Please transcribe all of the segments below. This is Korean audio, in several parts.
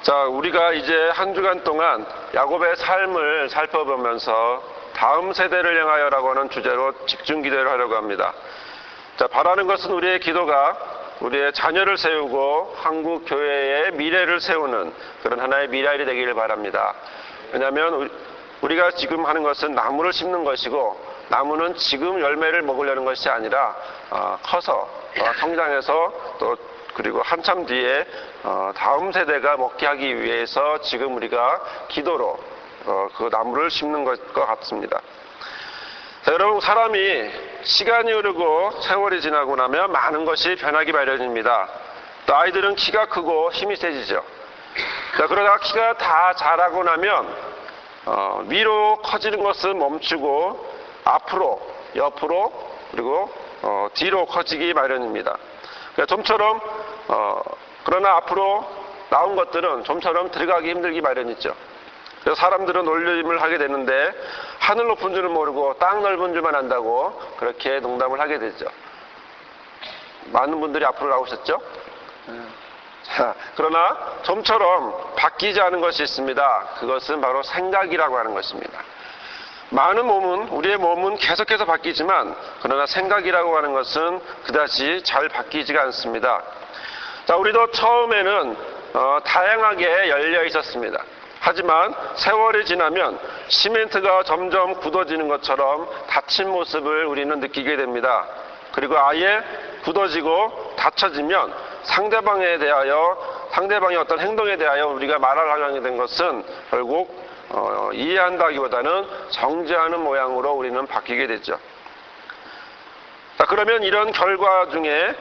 자, 우리가 이제 한 주간 동안 야곱의 삶을 살펴보면서 다음 세대를 향하여라고 하는 주제로 집중 기도를 하려고 합니다. 자, 바라는 것은 우리의 기도가 우리의 자녀를 세우고 한국 교회의 미래를 세우는 그런 하나의 미랄이 되기를 바랍니다. 왜냐하면 우리가 지금 하는 것은 나무를 심는 것이고, 나무는 지금 열매를 먹으려는 것이 아니라 커서 성장해서 또 그리고 한참 뒤에 다음 세대가 먹게 하기 위해서 지금 우리가 기도로 그 나무를 심는 것과 같습니다. 자, 여러분, 사람이 시간이 흐르고 세월이 지나고 나면 많은 것이 변하기 마련입니다. 또 아이들은 키가 크고 힘이 세지죠. 자, 그러다가 키가 다 자라고 나면 위로 커지는 것은 멈추고 앞으로, 옆으로, 그리고 뒤로 커지기 마련입니다. 좀처럼 그러나 앞으로 나온 것들은 좀처럼 들어가기 힘들기 마련이죠. 그래서 사람들은 놀림을 하게 되는데, 하늘 높은 줄은 모르고 땅 넓은 줄만 안다고 그렇게 농담을 하게 되죠. 많은 분들이 앞으로 나오셨죠? 자, 그러나 좀처럼 바뀌지 않은 것이 있습니다. 그것은 바로 생각이라고 하는 것입니다. 우리의 몸은 계속해서 바뀌지만, 그러나 생각이라고 하는 것은 그다지 잘 바뀌지가 않습니다. 자, 우리도 처음에는 다양하게 열려 있었습니다. 하지만 세월이 지나면 시멘트가 점점 굳어지는 것처럼 닫힌 모습을 우리는 느끼게 됩니다. 그리고 아예 굳어지고 닫혀지면 상대방의 어떤 행동에 대하여 우리가 말을 하게 된 것은 결국 이해한다기보다는 정죄하는 모양으로 우리는 바뀌게 되죠. 자, 그러면 이런 결과 중에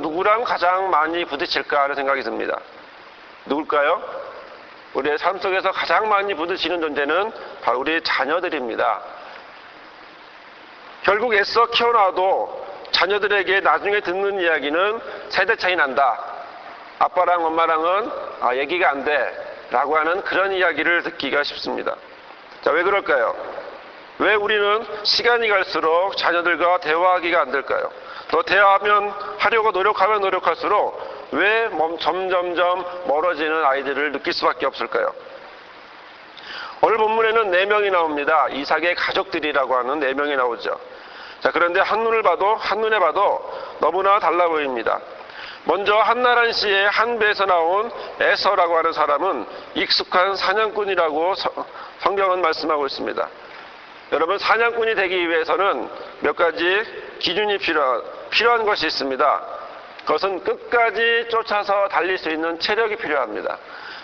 누구랑 가장 많이 부딪힐까 하는 생각이 듭니다. 누굴까요? 우리의 삶 속에서 가장 많이 부딪히는 존재는 바로 우리의 자녀들입니다. 결국 애써 키워놔도 자녀들에게 나중에 듣는 이야기는 세대 차이 난다. 아빠랑 엄마랑은 얘기가 안 돼. 라고 하는 그런 이야기를 듣기가 쉽습니다. 자, 왜 그럴까요? 왜 우리는 시간이 갈수록 자녀들과 대화하기가 안 될까요? 또 하려고 노력하면 노력할수록 왜 점점점 멀어지는 아이들을 느낄 수밖에 없을까요? 오늘 본문에는 4명이 나옵니다. 이삭의 가족들이라고 하는 4명이 나오죠. 자, 그런데 한눈에 봐도 너무나 달라 보입니다. 먼저 한나란 씨의 한 배에서 나온 에서라고 하는 사람은 익숙한 사냥꾼이라고 성경은 말씀하고 있습니다. 여러분, 사냥꾼이 되기 위해서는 몇 가지 기준이 필요한 것이 있습니다. 그것은 끝까지 쫓아서 달릴 수 있는 체력이 필요합니다.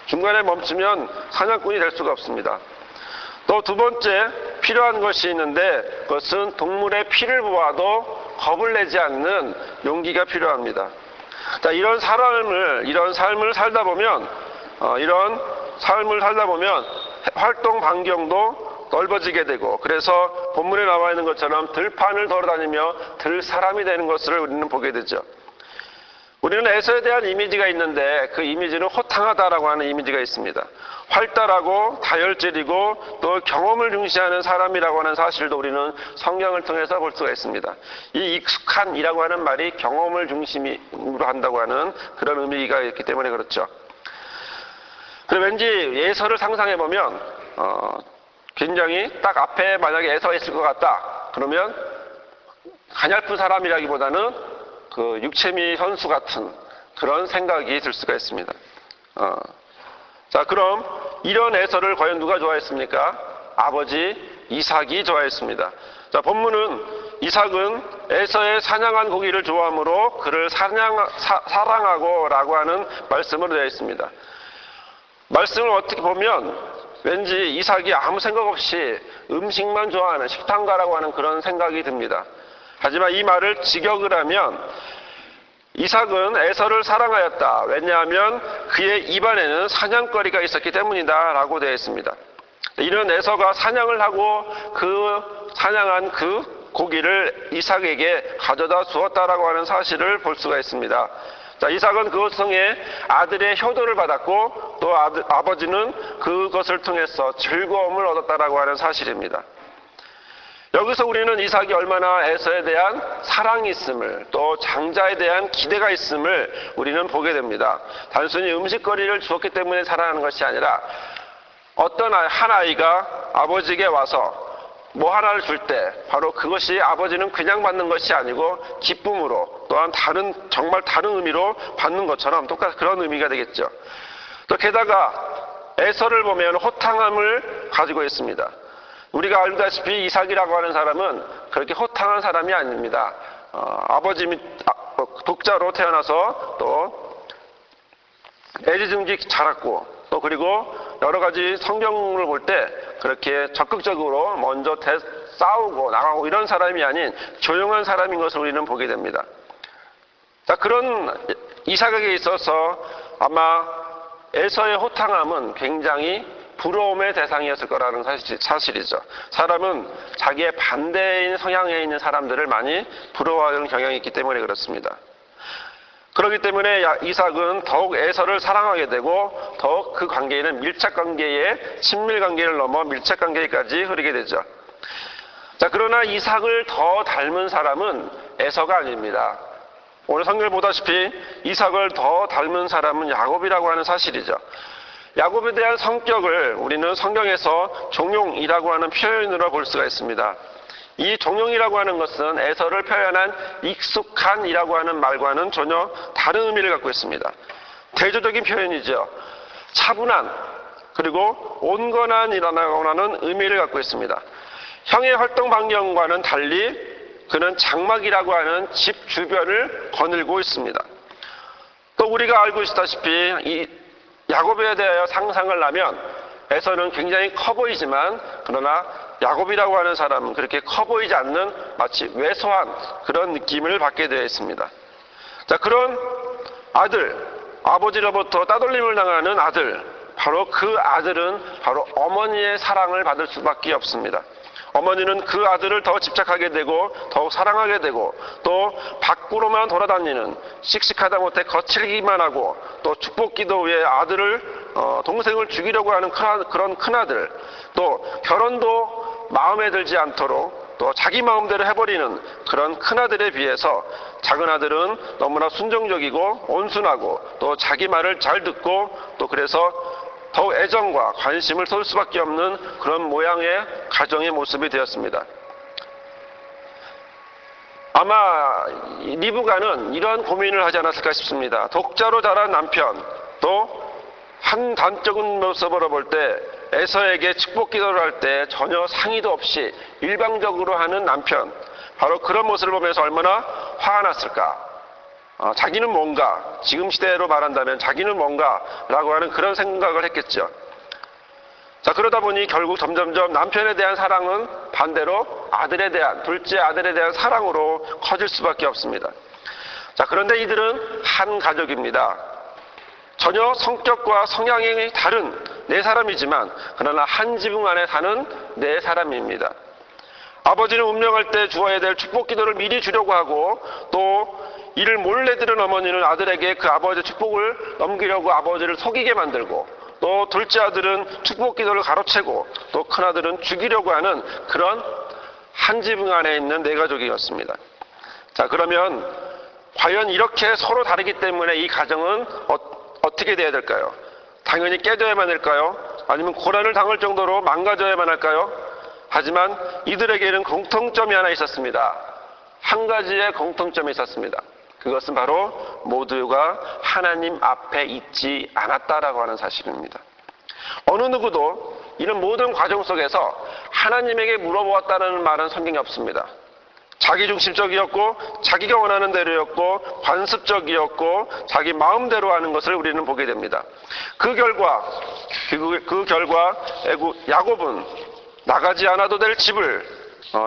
중간에 멈추면 사냥꾼이 될 수가 없습니다. 또 두 번째 필요한 것이 있는데, 그것은 동물의 피를 보아도 겁을 내지 않는 용기가 필요합니다. 자, 이런 삶을 살다 보면 활동 반경도 넓어지게 되고, 그래서 본문에 나와 있는 것처럼 들판을 돌아다니며 들사람이 되는 것을 우리는 보게 되죠. 우리는 에서에 대한 이미지가 있는데, 그 이미지는 호탕하다라고 하는 이미지가 있습니다. 활달하고 다혈질이고 또 경험을 중시하는 사람이라고 하는 사실도 우리는 성경을 통해서 볼 수가 있습니다. 이 익숙한이라고 하는 말이 경험을 중심으로 한다고 하는 그런 의미가 있기 때문에 그렇죠. 그리고 왠지 예서를 상상해보면 굉장히 딱 앞에 만약에 에서가 있을 것 같다. 그러면 가냘픈 사람이라기보다는 그 육체미 선수 같은 그런 생각이 들 수가 있습니다. 자, 그럼 이런 에서를 과연 누가 좋아했습니까? 아버지 이삭이 좋아했습니다. 자, 본문은 이삭은 에서의 사냥한 고기를 좋아하므로 그를 사랑하고 라고 하는 말씀으로 되어 있습니다. 말씀을 어떻게 보면 왠지 이삭이 아무 생각 없이 음식만 좋아하는 식탐가라고 하는 그런 생각이 듭니다. 하지만 이 말을 직역을 하면 이삭은 에서를 사랑하였다. 왜냐하면 그의 입안에는 사냥거리가 있었기 때문이다 라고 되어 있습니다. 이는 에서가 사냥을 하고 그 사냥한 그 고기를 이삭에게 가져다 주었다라고 하는 사실을 볼 수가 있습니다. 자, 이삭은 그것 통해 아들의 효도를 받았고 또 아버지는 그것을 통해서 즐거움을 얻었다라고 하는 사실입니다. 여기서 우리는 이삭이 얼마나 에서에 대한 사랑이 있음을, 또 장자에 대한 기대가 있음을 우리는 보게 됩니다. 단순히 음식거리를 주었기 때문에 사랑하는 것이 아니라 어떤 한 아이가 아버지에게 와서 뭐 하나를 줄 때 바로 그것이 아버지는 그냥 받는 것이 아니고 기쁨으로, 또한 정말 다른 의미로 받는 것처럼 똑같은 그런 의미가 되겠죠. 또 게다가 에서를 보면 호탕함을 가지고 있습니다. 우리가 알다시피 이삭이라고 하는 사람은 그렇게 호탕한 사람이 아닙니다. 아버지 독자로 태어나서 또 애지중지 자랐고, 또 그리고 여러 가지 성경을 볼 때 그렇게 적극적으로 먼저 싸우고 나가고 이런 사람이 아닌 조용한 사람인 것을 우리는 보게 됩니다. 자, 그런 이삭에게 있어서 아마 에서의 호탕함은 굉장히 부러움의 대상이었을 거라는 사실이죠. 사람은 자기의 반대인 성향에 있는 사람들을 많이 부러워하는 경향이 있기 때문에 그렇습니다. 그렇기 때문에 이삭은 더욱 에서를 사랑하게 되고 더욱 그 관계에는 밀착관계에 친밀관계를 넘어 밀착관계까지 흐르게 되죠. 자, 그러나 이삭을 더 닮은 사람은 에서가 아닙니다. 오늘 성경을 보다시피 이삭을 더 닮은 사람은 야곱이라고 하는 사실이죠. 야곱에 대한 성격을 우리는 성경에서 종용이라고 하는 표현으로 볼 수가 있습니다. 이 종용이라고 하는 것은 에서를 표현한 익숙한이라고 하는 말과는 전혀 다른 의미를 갖고 있습니다. 대조적인 표현이죠. 차분한, 그리고 온건한이라고 하는 의미를 갖고 있습니다. 형의 활동 반경과는 달리 그는 장막이라고 하는 집 주변을 거닐고 있습니다. 또 우리가 알고 있다시피 이 야곱에 대하여 상상을 하면 에서는 굉장히 커 보이지만, 그러나 야곱이라고 하는 사람은 그렇게 커 보이지 않는 마치 왜소한 그런 느낌을 받게 되어 있습니다. 자, 그런 아들, 아버지로부터 따돌림을 당하는 아들, 바로 그 아들은 바로 어머니의 사랑을 받을 수밖에 없습니다. 어머니는 그 아들을 더 집착하게 되고 더욱 사랑하게 되고, 또 밖으로만 돌아다니는 씩씩하다 못해 거칠기만 하고, 또 축복기도 위에 아들을 동생을 죽이려고 하는 그런 큰아들, 또 결혼도 마음에 들지 않도록 또 자기 마음대로 해버리는 그런 큰아들에 비해서 작은 아들은 너무나 순종적이고 온순하고 또 자기 말을 잘 듣고, 또 그래서 더욱 애정과 관심을 쏠 수밖에 없는 그런 모양의 가정의 모습이 되었습니다. 아마 리브가는 이런 고민을 하지 않았을까 싶습니다. 독자로 자란 남편, 또 한 단적인 모습으로 볼 때 에서에게 축복 기도를 할 때 전혀 상의도 없이 일방적으로 하는 남편, 바로 그런 모습을 보면서 얼마나 화가 났을까. 자기는 뭔가, 지금 시대로 말한다면 자기는 뭔가라고 하는 그런 생각을 했겠죠. 자, 그러다 보니 결국 점점점 남편에 대한 사랑은 반대로 아들에 대한, 둘째 아들에 대한 사랑으로 커질 수밖에 없습니다. 자, 그런데 이들은 한 가족입니다. 전혀 성격과 성향이 다른 네 사람이지만, 그러나 한 지붕 안에 사는 네 사람입니다. 아버지는 운명할 때 주어야 될 축복 기도를 미리 주려고 하고, 또 이를 몰래 들은 어머니는 아들에게 그 아버지의 축복을 넘기려고 아버지를 속이게 만들고, 또 둘째 아들은 축복 기도를 가로채고, 또 큰아들은 죽이려고 하는 그런 한 지붕 안에 있는 네 가족이었습니다. 자, 그러면 과연 이렇게 서로 다르기 때문에 이 가정은 어떻게 돼야 될까요? 당연히 깨져야만 할까요? 아니면 고난을 당할 정도로 망가져야만 할까요? 하지만 이들에게는 공통점이 하나 있었습니다. 한 가지의 공통점이 있었습니다. 그것은 바로 모두가 하나님 앞에 있지 않았다라고 하는 사실입니다. 어느 누구도 이런 모든 과정 속에서 하나님에게 물어보았다는 말은 성경에 없습니다. 자기중심적이었고, 자기가 원하는 대로였고, 관습적이었고, 자기 마음대로 하는 것을 우리는 보게 됩니다. 그 결과 야곱은 나가지 않아도 될 집을,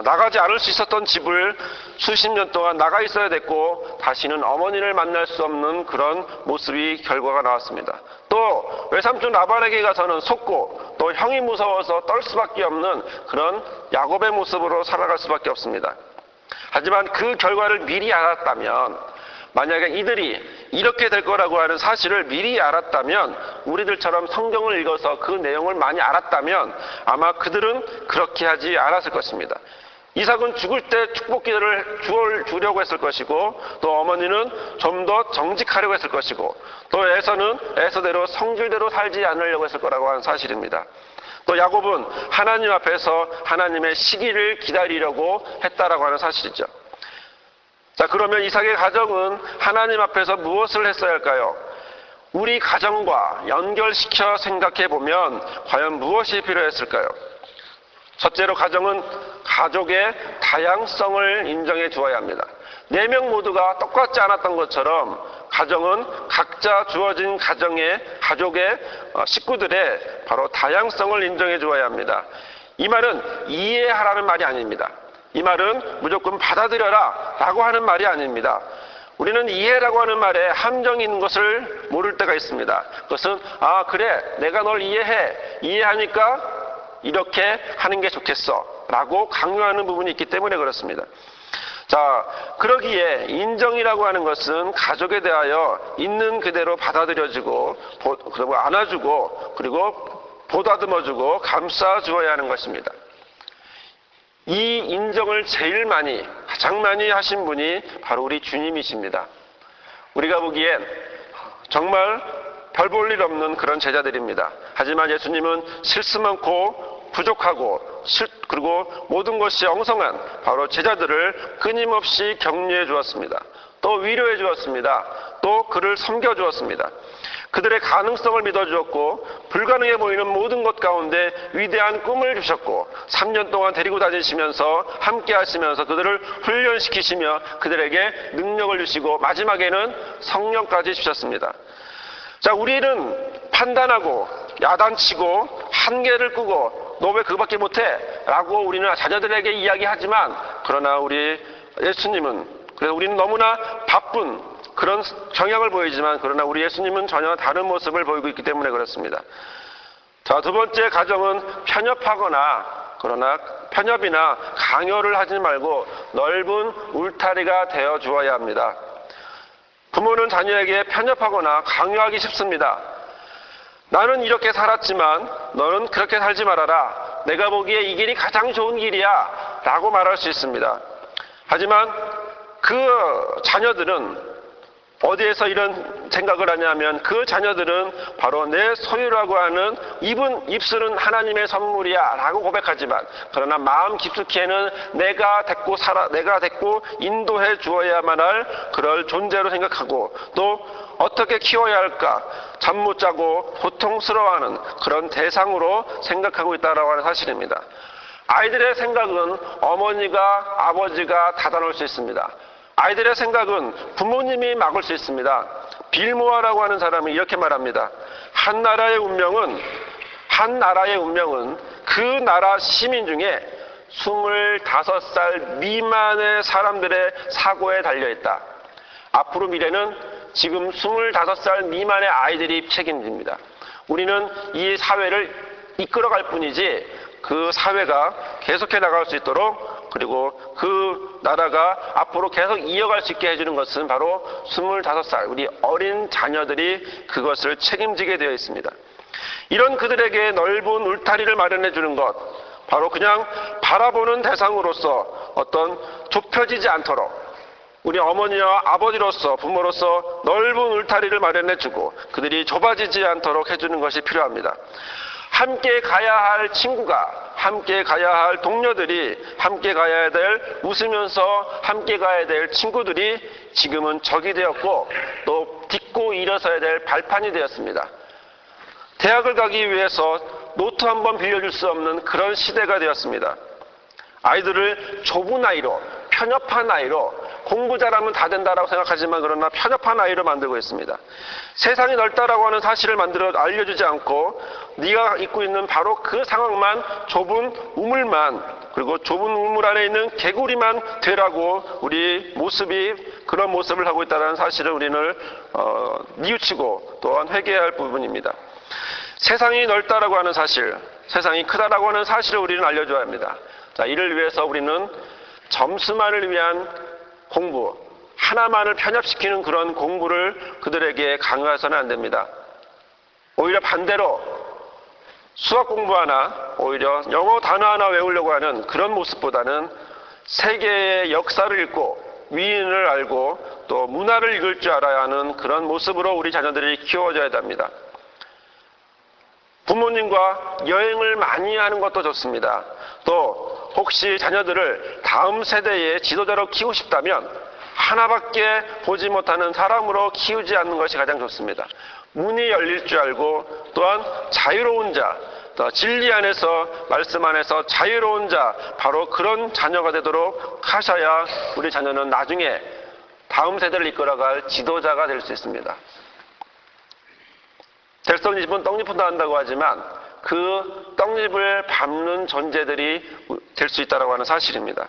나가지 않을 수 있었던 집을 수십 년 동안 나가 있어야 됐고, 다시는 어머니를 만날 수 없는 그런 모습이 결과가 나왔습니다. 또 외삼촌 라반에게 가서는 속고, 또 형이 무서워서 떨 수밖에 없는 그런 야곱의 모습으로 살아갈 수밖에 없습니다. 하지만 그 결과를 미리 알았다면, 만약에 이들이 이렇게 될 거라고 하는 사실을 미리 알았다면, 우리들처럼 성경을 읽어서 그 내용을 많이 알았다면 아마 그들은 그렇게 하지 않았을 것입니다. 이삭은 죽을 때 축복 기도를 주려고 했을 것이고, 또 어머니는 좀 더 정직하려고 했을 것이고, 또 에서는 에서대로 성질대로 살지 않으려고 했을 거라고 하는 사실입니다. 또 야곱은 하나님 앞에서 하나님의 시기를 기다리려고 했다라고 하는 사실이죠. 자, 그러면 이삭의 가정은 하나님 앞에서 무엇을 했어야 할까요? 우리 가정과 연결시켜 생각해 보면 과연 무엇이 필요했을까요? 첫째로 가정은 가족의 다양성을 인정해 주어야 합니다. 4명 모두가 똑같지 않았던 것처럼 가정은 각자 주어진 가족의 식구들의 바로 다양성을 인정해 주어야 합니다. 이 말은 이해하라는 말이 아닙니다. 이 말은 무조건 받아들여라 라고 하는 말이 아닙니다. 우리는 이해라고 하는 말에 함정이 있는 것을 모를 때가 있습니다. 그것은 그래, 내가 널 이해하니까 이렇게 하는 게 좋겠어 라고 강요하는 부분이 있기 때문에 그렇습니다. 자, 그러기에 인정이라고 하는 것은 가족에 대하여 있는 그대로 받아들여주고 그리고 안아주고 그리고 보다듬어주고 감싸주어야 하는 것입니다. 이 인정을 가장 많이 하신 분이 바로 우리 주님이십니다. 우리가 보기엔 정말 별 볼 일 없는 그런 제자들입니다. 하지만 예수님은 실수 많고 부족하고 그리고 모든 것이 엉성한 바로 제자들을 끊임없이 격려해 주었습니다. 또 위로해 주었습니다. 또 그를 섬겨 주었습니다. 그들의 가능성을 믿어주었고 불가능해 보이는 모든 것 가운데 위대한 꿈을 주셨고 3년 동안 데리고 다니시면서 함께 하시면서 그들을 훈련시키시며 그들에게 능력을 주시고 마지막에는 성령까지 주셨습니다. 자, 우리는 판단하고 야단치고 한계를 끄고 너 왜 그거밖에 못해? 라고 우리는 자녀들에게 이야기하지만 그러나 우리 예수님은 그래서 우리는 너무나 바쁜 그런 경향을 보이지만 그러나 우리 예수님은 전혀 다른 모습을 보이고 있기 때문에 그렇습니다. 자, 두 번째 가정은 편협이나 강요를 하지 말고 넓은 울타리가 되어 주어야 합니다. 부모는 자녀에게 편협하거나 강요하기 쉽습니다. 나는 이렇게 살았지만 너는 그렇게 살지 말아라. 내가 보기에 이 길이 가장 좋은 길이야 라고 말할 수 있습니다. 하지만 그 자녀들은 어디에서 이런 생각을 하냐면 그 자녀들은 바로 내 소유라고 하는 입술은 하나님의 선물이야 라고 고백하지만 그러나 마음 깊숙이에는 내가 데리고 인도해 주어야만 할 그럴 존재로 생각하고 또 어떻게 키워야 할까 잠 못 자고 고통스러워하는 그런 대상으로 생각하고 있다라고 하는 사실입니다. 아이들의 생각은 어머니가 아버지가 닫아놓을 수 있습니다. 아이들의 생각은 부모님이 막을 수 있습니다. 빌모아라고 하는 사람이 이렇게 말합니다. 한 나라의 운명은 그 나라 시민 중에 25살 미만의 사람들의 사고에 달려있다. 앞으로 미래는 지금 25살 미만의 아이들이 책임집니다. 우리는 이 사회를 이끌어갈 뿐이지 그 사회가 계속해 나갈 수 있도록 그리고 그 나라가 앞으로 계속 이어갈 수 있게 해주는 것은 바로 25살 우리 어린 자녀들이 그것을 책임지게 되어 있습니다. 이런 그들에게 넓은 울타리를 마련해 주는 것 바로 그냥 바라보는 대상으로서 어떤 좁혀지지 않도록 우리 어머니와 아버지로서 부모로서 넓은 울타리를 마련해 주고 그들이 좁아지지 않도록 해주는 것이 필요합니다. 함께 가야 할 친구가 함께 가야 할 동료들이 함께 가야 될 웃으면서 함께 가야 될 친구들이 지금은 적이 되었고 또 딛고 일어서야 될 발판이 되었습니다. 대학을 가기 위해서 노트 한 번 빌려줄 수 없는 그런 시대가 되었습니다. 아이들을 좁은 아이로 편협한 아이로 공부 잘하면 다 된다라고 생각하지만 그러나 편협한 아이로 만들고 있습니다. 세상이 넓다라고 하는 사실을 알려주지 않고 네가 입고 있는 바로 그 상황만 좁은 우물만 그리고 좁은 우물 안에 있는 개구리만 되라고 우리 모습이 그런 모습을 하고 있다는 사실을 우리는 뉘우치고 또한 회개해야 할 부분입니다. 세상이 넓다라고 하는 사실, 세상이 크다라고 하는 사실을 우리는 알려줘야 합니다. 자, 이를 위해서 우리는 점수만을 위한 공부, 하나만을 편협시키는 그런 공부를 그들에게 강요해서는 안 됩니다. 오히려 반대로 수학 공부 하나, 오히려 영어 단어 하나 외우려고 하는 그런 모습보다는 세계의 역사를 읽고 위인을 알고 또 문화를 읽을 줄 알아야 하는 그런 모습으로 우리 자녀들이 키워져야 됩니다. 부모님과 여행을 많이 하는 것도 좋습니다. 또 혹시 자녀들을 다음 세대의 지도자로 키우고 싶다면 하나밖에 보지 못하는 사람으로 키우지 않는 것이 가장 좋습니다. 문이 열릴 줄 알고 또한 자유로운 자, 또 진리 안에서 말씀 안에서 자유로운 자, 바로 그런 자녀가 되도록 하셔야 우리 자녀는 나중에 다음 세대를 이끌어갈 지도자가 될 수 있습니다. 될 수 없는 집은 떡잎도 한다고 하지만 그 떡잎을 밟는 존재들이 될 수 있다고 하는 사실입니다.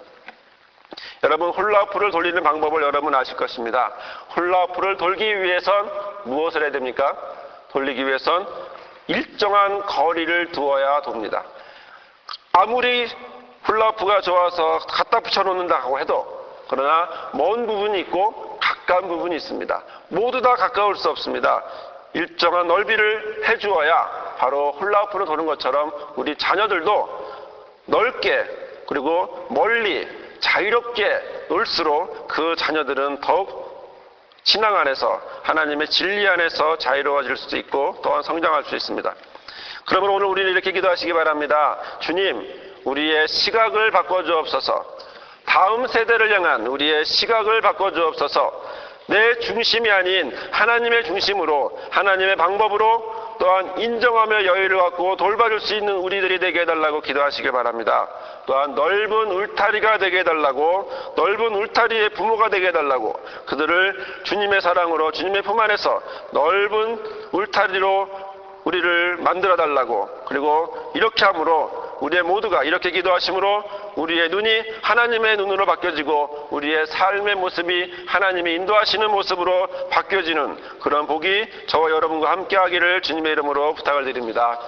여러분, 훌라후프를 돌리는 방법을 여러분 아실 것입니다. 훌라후프를 돌기 위해선 무엇을 해야 됩니까? 돌리기 위해선 일정한 거리를 두어야 돕니다. 아무리 훌라후프가 좋아서 갖다 붙여놓는다고 해도 그러나 먼 부분이 있고 가까운 부분이 있습니다. 모두 다 가까울 수 없습니다. 일정한 넓이를 해주어야 바로 훌라후프를 도는 것처럼 우리 자녀들도 넓게 그리고 멀리 자유롭게 놀수록 그 자녀들은 더욱 신앙 안에서 하나님의 진리 안에서 자유로워질 수 있고 또한 성장할 수 있습니다. 그러면 오늘 우리는 이렇게 기도하시기 바랍니다. 주님, 우리의 시각을 바꿔주옵소서. 다음 세대를 향한 우리의 시각을 바꿔주옵소서. 내 중심이 아닌 하나님의 중심으로, 하나님의 방법으로 또한 인정하며 여유를 갖고 돌봐줄 수 있는 우리들이 되게 해달라고 기도하시길 바랍니다. 또한 넓은 울타리가 되게 해달라고, 넓은 울타리의 부모가 되게 해달라고, 그들을 주님의 사랑으로 주님의 품 안에서 넓은 울타리로 우리를 만들어달라고, 그리고 이렇게 함으로 우리의 모두가 이렇게 기도하심으로 우리의 눈이 하나님의 눈으로 바뀌어지고 우리의 삶의 모습이 하나님이 인도하시는 모습으로 바뀌어지는 그런 복이 저와 여러분과 함께 하기를 주님의 이름으로 부탁을 드립니다.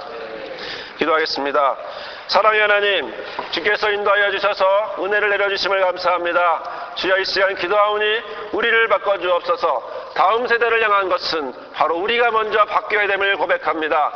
기도하겠습니다. 사랑의 하나님, 주께서 인도하여 주셔서 은혜를 내려주심을 감사합니다. 주여, 이 시간 기도하오니 우리를 바꿔주옵소서. 다음 세대를 향한 것은 바로 우리가 먼저 바뀌어야 됨을 고백합니다.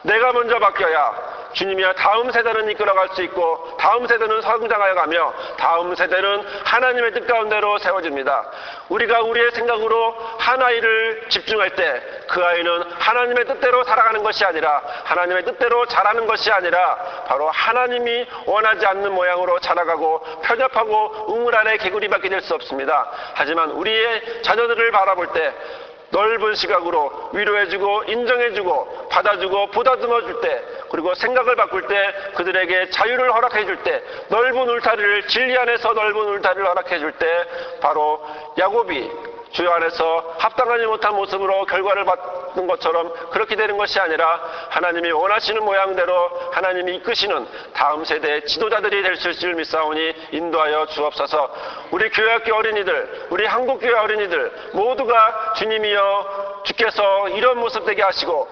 내가 먼저 바뀌어야 주님이야 다음 세대는 이끌어갈 수 있고 다음 세대는 성장하여 가며 다음 세대는 하나님의 뜻 가운데로 세워집니다. 우리가 우리의 생각으로 한 아이를 집중할 때 그 아이는 하나님의 뜻대로 살아가는 것이 아니라 하나님의 뜻대로 자라는 것이 아니라 바로 하나님이 원하지 않는 모양으로 자라가고 편협하고 우물 안에 개구리 밖에 될 수 없습니다. 하지만 우리의 자녀들을 바라볼 때 넓은 시각으로 위로해주고 인정해주고 받아주고 보다듬어줄 때, 그리고 생각을 바꿀 때 그들에게 자유를 허락해줄 때, 넓은 울타리를, 진리 안에서 넓은 울타리를 허락해줄 때 바로 야곱이 주 안에서 합당하지 못한 모습으로 결과를 받는 것처럼 그렇게 되는 것이 아니라 하나님이 원하시는 모양대로 하나님이 이끄시는 다음 세대의 지도자들이 될 수 있을 줄 믿사오니 인도하여 주옵소서. 우리 교회학교 어린이들, 우리 한국교회 어린이들 모두가 주님이여 주께서 이런 모습 되게 하시고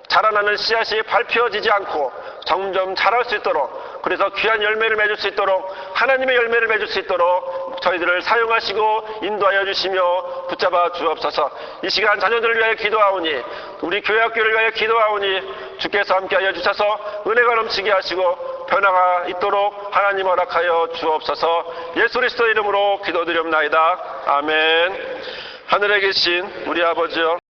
자라나는 씨앗이 밟혀지지 않고 점점 자랄 수 있도록, 그래서 귀한 열매를 맺을 수 있도록, 하나님의 열매를 맺을 수 있도록 저희들을 사용하시고 인도하여 주시며 붙잡아 주옵소서. 이 시간 자녀들을 위하여 기도하오니, 우리 교회학교를 위하여 기도하오니 주께서 함께하여 주셔서 은혜가 넘치게 하시고 변화가 있도록 하나님 허락하여 주옵소서. 예수 그리스도 이름으로 기도드리옵나이다. 아멘. 하늘에 계신 우리 아버지여,